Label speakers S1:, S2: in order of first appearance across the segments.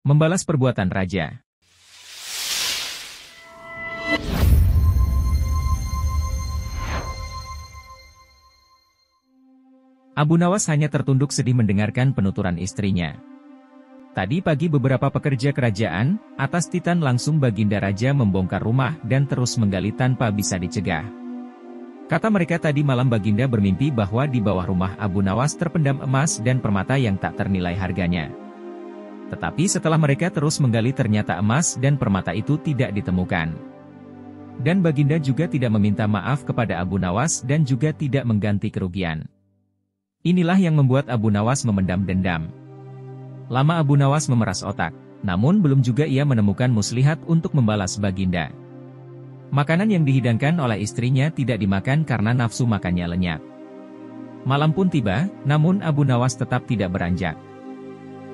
S1: Membalas perbuatan raja. Abu Nawas hanya tertunduk sedih mendengarkan penuturan istrinya. Tadi pagi beberapa pekerja kerajaan, atas Titan langsung Baginda Raja membongkar rumah dan terus menggali tanpa bisa dicegah. Kata mereka tadi malam Baginda bermimpi bahwa di bawah rumah Abu Nawas terpendam emas dan permata yang tak ternilai harganya. Tetapi setelah mereka terus menggali ternyata emas dan permata itu tidak ditemukan. Dan Baginda juga tidak meminta maaf kepada Abu Nawas dan juga tidak mengganti kerugian. Inilah yang membuat Abu Nawas memendam dendam. Lama Abu Nawas memeras otak, namun belum juga ia menemukan muslihat untuk membalas Baginda. Makanan yang dihidangkan oleh istrinya tidak dimakan karena nafsu makannya lenyap. Malam pun tiba, namun Abu Nawas tetap tidak beranjak.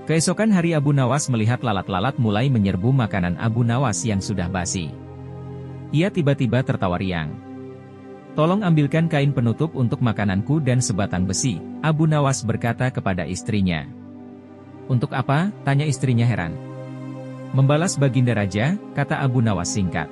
S1: Keesokan hari Abu Nawas melihat lalat-lalat mulai menyerbu makanan Abu Nawas yang sudah basi. Ia tiba-tiba tertawa riang. "Tolong ambilkan kain penutup untuk makananku dan sebatang besi," Abu Nawas berkata kepada istrinya. "Untuk apa?" tanya istrinya heran. "Membalas Baginda Raja," kata Abu Nawas singkat.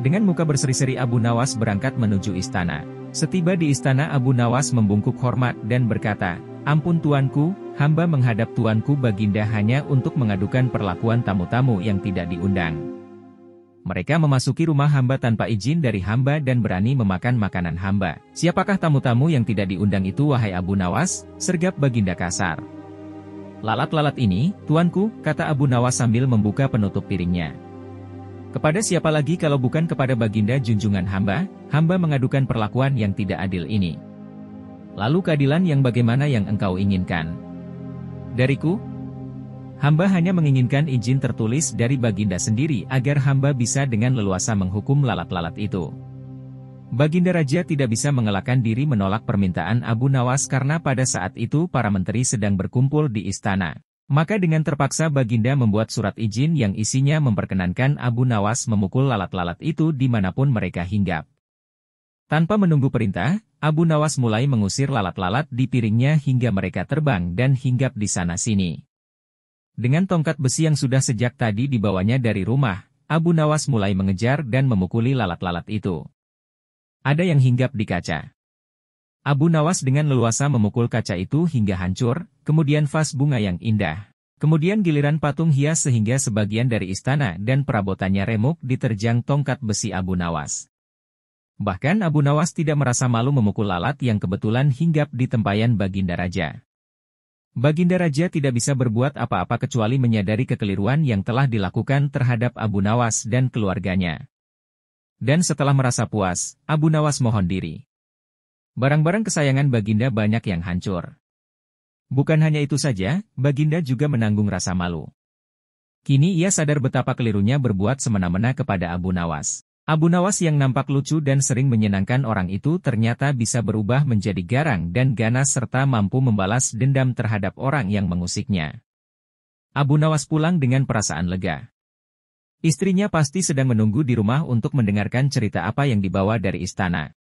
S1: Dengan muka berseri-seri Abu Nawas berangkat menuju istana. Setiba di istana Abu Nawas membungkuk hormat dan berkata, "Ampun tuanku, hamba menghadap tuanku Baginda hanya untuk mengadukan perlakuan tamu-tamu yang tidak diundang. Mereka memasuki rumah hamba tanpa izin dari hamba dan berani memakan makanan hamba. Siapakah tamu-tamu yang tidak diundang itu wahai Abu Nawas?" sergap Baginda kasar. "Lalat-lalat ini, tuanku," kata Abu Nawas sambil membuka penutup piringnya. "Kepada siapa lagi kalau bukan kepada Baginda junjungan hamba mengadukan perlakuan yang tidak adil ini. Lalu keadilan yang bagaimana yang engkau inginkan? Dariku? Hamba hanya menginginkan izin tertulis dari Baginda sendiri agar hamba bisa dengan leluasa menghukum lalat-lalat itu." Baginda Raja tidak bisa mengelakkan diri menolak permintaan Abu Nawas karena pada saat itu para menteri sedang berkumpul di istana. Maka dengan terpaksa Baginda membuat surat izin yang isinya memperkenankan Abu Nawas memukul lalat-lalat itu dimanapun mereka hinggap. Tanpa menunggu perintah, Abu Nawas mulai mengusir lalat-lalat di piringnya hingga mereka terbang dan hinggap di sana-sini. Dengan tongkat besi yang sudah sejak tadi dibawanya dari rumah, Abu Nawas mulai mengejar dan memukuli lalat-lalat itu. Ada yang hinggap di kaca. Abu Nawas dengan leluasa memukul kaca itu hingga hancur, kemudian vas bunga yang indah. Kemudian giliran patung hias sehingga sebagian dari istana dan perabotannya remuk diterjang tongkat besi Abu Nawas. Bahkan Abu Nawas tidak merasa malu memukul lalat yang kebetulan hinggap di tempayan Baginda Raja. Baginda Raja tidak bisa berbuat apa-apa kecuali menyadari kekeliruan yang telah dilakukan terhadap Abu Nawas dan keluarganya. Dan setelah merasa puas, Abu Nawas mohon diri. Barang-barang kesayangan Baginda banyak yang hancur. Bukan hanya itu saja, Baginda juga menanggung rasa malu. Kini ia sadar betapa kelirunya berbuat semena-mena kepada Abu Nawas. Abu Nawas yang nampak lucu dan sering menyenangkan orang itu ternyata bisa berubah menjadi garang dan ganas serta mampu membalas dendam terhadap orang yang mengusiknya. Abu Nawas pulang dengan perasaan lega. Istrinya pasti sedang menunggu di rumah untuk mendengarkan cerita apa yang dibawa dari istana.